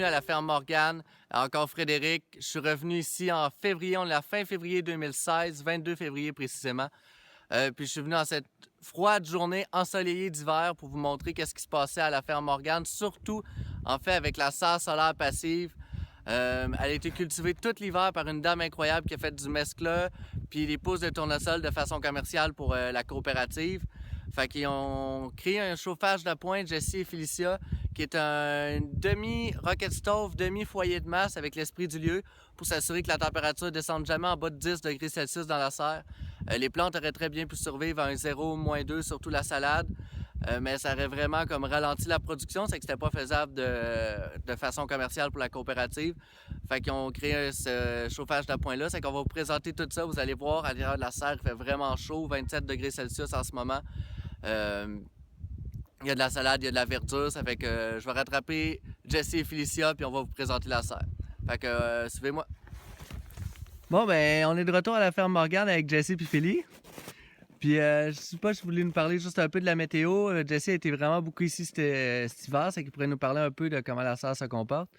bienvenue à la ferme Morgane. Encore Frédéric. Je suis revenu ici en février, on est la fin février 2016, 22 février précisément. Puis je suis venu en cette froide journée ensoleillée d'hiver pour vous montrer qu'est-ce qui se passait à la ferme Morgane, surtout en fait avec la serre solaire passive. Elle a été cultivée tout l'hiver par une dame incroyable qui a fait du mescla puis des pousses de tournesol de façon commerciale pour la coopérative. Fait qu'ils ont créé un chauffage d'appoint, Jessie et Félicia, qui est un demi-rocket stove, demi-foyer de masse avec l'esprit du lieu pour s'assurer que la température ne descende jamais en bas de 10 degrés Celsius dans la serre. Les plantes auraient très bien pu survivre à un 0, -2, surtout la salade. Mais ça aurait vraiment comme ralenti la production, c'est que c'était pas faisable de façon commerciale pour la coopérative. Fait qu'ils ont créé ce chauffage d'appoint-là. C'est qu'on va vous présenter tout ça. Vous allez voir, à l'intérieur de la serre, il fait vraiment chaud, 27 degrés Celsius en ce moment. Il y a de la salade, il y a de la verdure. Ça fait que je vais rattraper Jessie et Félicia, puis on va vous présenter la serre. Fait que suivez-moi. Bon, ben, on est de retour à la ferme Morgane avec Jessie et Félie. Puis, je sais pas, je voulais nous parler juste un peu de la météo. Jessie a été vraiment beaucoup ici cet hiver, c'est qu'il pourrait nous parler un peu de comment la serre se comporte.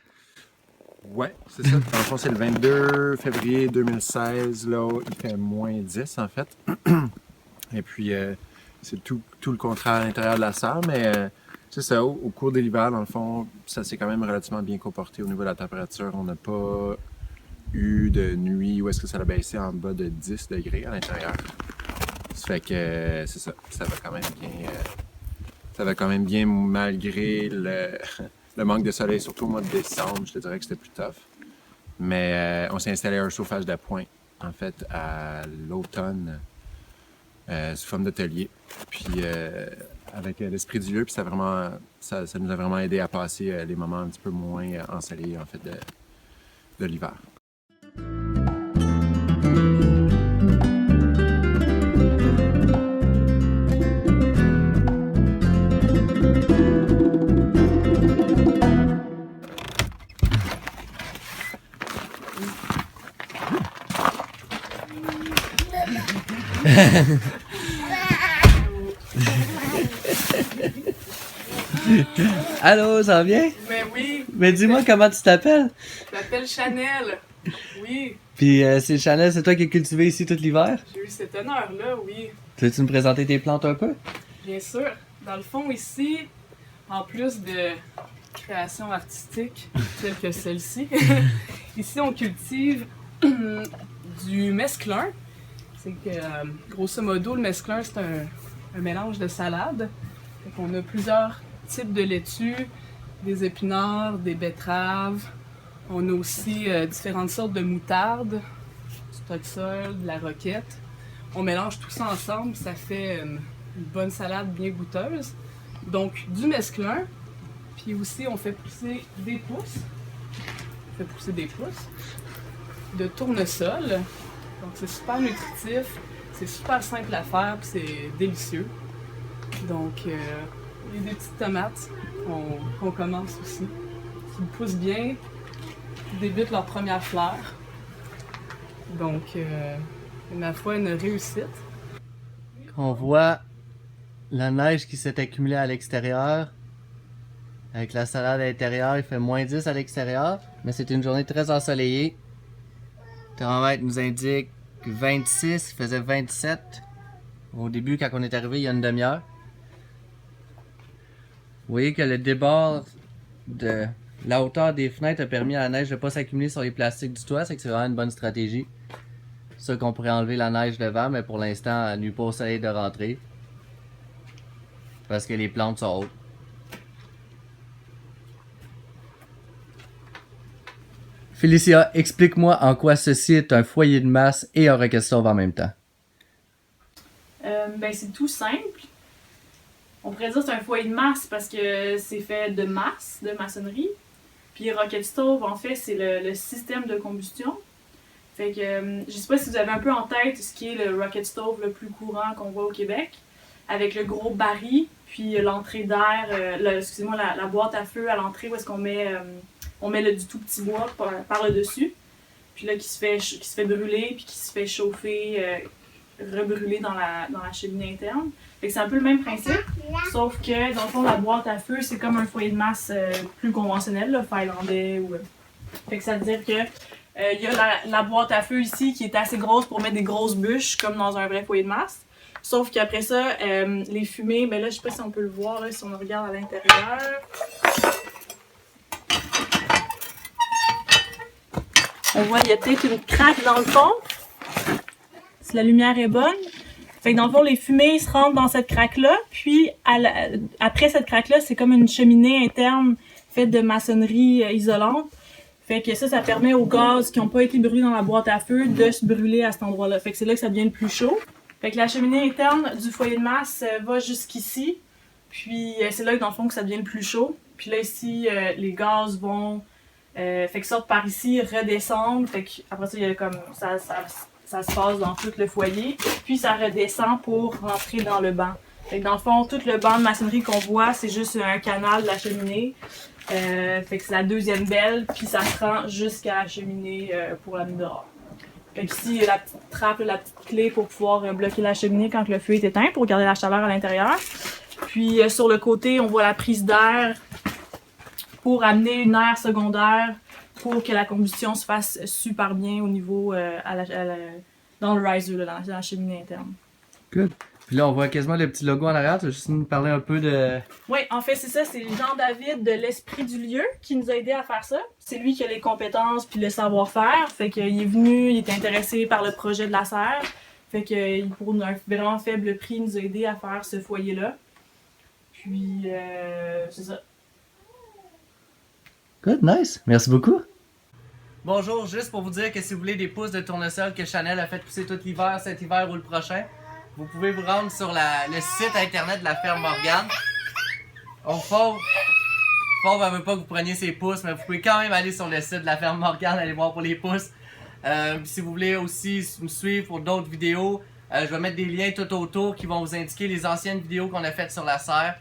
Ouais, c'est ça. Dans le fond, c'est le 22 février 2016. Là, il fait -10 en fait. Et puis, c'est tout le contraire à l'intérieur de la serre, mais c'est ça. Au cours de l'hiver, dans le fond, ça s'est quand même relativement bien comporté au niveau de la température. On n'a pas eu de nuit où est-ce que ça a baissé en bas de 10 degrés à l'intérieur. Ça fait que c'est ça. Ça va quand même bien. Ça va quand même bien malgré le manque de soleil, surtout au mois de décembre. Je te dirais que c'était plus tough. Mais on s'est installé un chauffage d'appoint, en fait, à l'automne, sous forme d'atelier. Puis avec l'esprit du lieu, puis ça nous a vraiment aidé à passer les moments un petit peu moins ensoleillés, en fait, de l'hiver. Allô, ça va bien? Ben oui. Mais dis-moi comment tu t'appelles? Je m'appelle Chanel. Oui. Puis c'est Chanel, c'est toi qui as cultivé ici tout l'hiver? J'ai eu cet honneur-là, oui. Veux-tu me présenter tes plantes un peu? Bien sûr. Dans le fond, ici, en plus de création artistique, telle que celle-ci, ici, on cultive du mesclun. C'est que, grosso modo, le mesclun, c'est un mélange de salade. On a plusieurs types de laitues, des épinards, des betteraves. On a aussi différentes sortes de moutarde, du toxol, de la roquette. On mélange tout ça ensemble, ça fait une bonne salade bien goûteuse. Donc du mesclun, puis aussi on fait pousser des pousses. De tournesol. Donc c'est super nutritif, c'est super simple à faire, puis c'est délicieux. Donc il y a des petites tomates qu'on commence aussi, qui poussent bien, qui débutent leur première fleur. Donc, ma foi, une réussite. On voit la neige qui s'est accumulée à l'extérieur. Avec la salade à l'intérieur, il fait -10 à l'extérieur, mais c'est une journée très ensoleillée. Le thermomètre nous indique 26, il faisait 27 au début quand on est arrivé il y a une demi-heure. Vous voyez que le débord de la hauteur des fenêtres a permis à la neige de ne pas s'accumuler sur les plastiques du toit, c'est que c'est vraiment une bonne stratégie. C'est sûr qu'on pourrait enlever la neige devant, mais pour l'instant, elle nuit pas au soleil de rentrer. Parce que les plantes sont hautes. Félicia, explique-moi en quoi ceci est un foyer de masse et un rocket stove en même temps. Ben c'est tout simple. On pourrait dire que c'est un foyer de masse parce que c'est fait de masse, de maçonnerie. Puis rocket stove, en fait, c'est le système de combustion. Fait que je sais pas si vous avez un peu en tête ce qui est le rocket stove le plus courant qu'on voit au Québec, avec le gros baril, puis l'entrée d'air, la boîte à feu à l'entrée où est-ce qu'on met du tout petit bois par le dessus, puis là qui se fait brûler puis qui se fait chauffer rebrûler dans la cheminée interne. Fait que c'est un peu le même principe, sauf que dans le fond, la boîte à feu, c'est comme un foyer de masse plus conventionnel, là, finlandais. Fait que ça veut dire que il y a la boîte à feu ici qui est assez grosse pour mettre des grosses bûches, comme dans un vrai foyer de masse. Sauf qu'après ça, les fumées, ben là, je sais pas si on peut le voir là, si on regarde à l'intérieur. On voit, il y a peut-être une craque dans le fond. Si la lumière est bonne. Fait que dans le fond, les fumées se rentrent dans cette craque-là. Puis, après cette craque-là, c'est comme une cheminée interne faite de maçonnerie isolante. Fait que ça permet aux gaz qui n'ont pas été brûlés dans la boîte à feu de se brûler à cet endroit-là. Fait que c'est là que ça devient le plus chaud. Fait que la cheminée interne du foyer de masse va jusqu'ici. Puis, c'est là que dans le fond que ça devient le plus chaud. Puis là, ici, les gaz vont... fait que sortent par ici, redescendent. Fait que après ça, il y a comme ça se passe dans tout le foyer. Puis ça redescend pour rentrer dans le banc. Fait que dans le fond, tout le banc de maçonnerie qu'on voit, c'est juste un canal de la cheminée. Fait que c'est la deuxième belle, puis ça se rend jusqu'à la cheminée pour la mise dehors. Fait que ici, il y a la petite trappe, la petite clé pour pouvoir bloquer la cheminée quand le feu est éteint, pour garder la chaleur à l'intérieur. Puis sur le côté, on voit la prise d'air pour amener une aire secondaire pour que la combustion se fasse super bien au niveau dans le riser, là, dans la cheminée interne. Good. Puis là, on voit quasiment le petit logo en arrière. Tu veux juste nous parler un peu de... Oui, en fait, c'est ça. C'est Jean-David de l'Esprit du lieu qui nous a aidés à faire ça. C'est lui qui a les compétences puis le savoir-faire. Fait qu'il est venu, il était intéressé par le projet de la serre. Fait que pour un vraiment faible prix, il nous a aidés à faire ce foyer-là. Puis, c'est ça. Good, nice. Merci beaucoup. Bonjour, juste pour vous dire que si vous voulez des pousses de tournesol que Chanel a fait pousser tout l'hiver, cet hiver ou le prochain, vous pouvez vous rendre sur le site internet de la ferme Morgane. Fauve ne veut pas que vous preniez ses pousses, mais vous pouvez quand même aller sur le site de la ferme Morgane, aller voir pour les pousses. Si vous voulez aussi me suivre pour d'autres vidéos, je vais mettre des liens tout autour qui vont vous indiquer les anciennes vidéos qu'on a faites sur la serre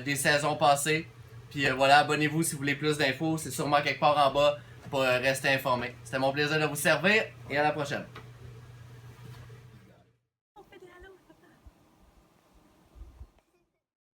des saisons passées. Puis voilà, abonnez-vous si vous voulez plus d'infos, c'est sûrement quelque part en bas pour rester informé. C'était mon plaisir de vous servir et à la prochaine.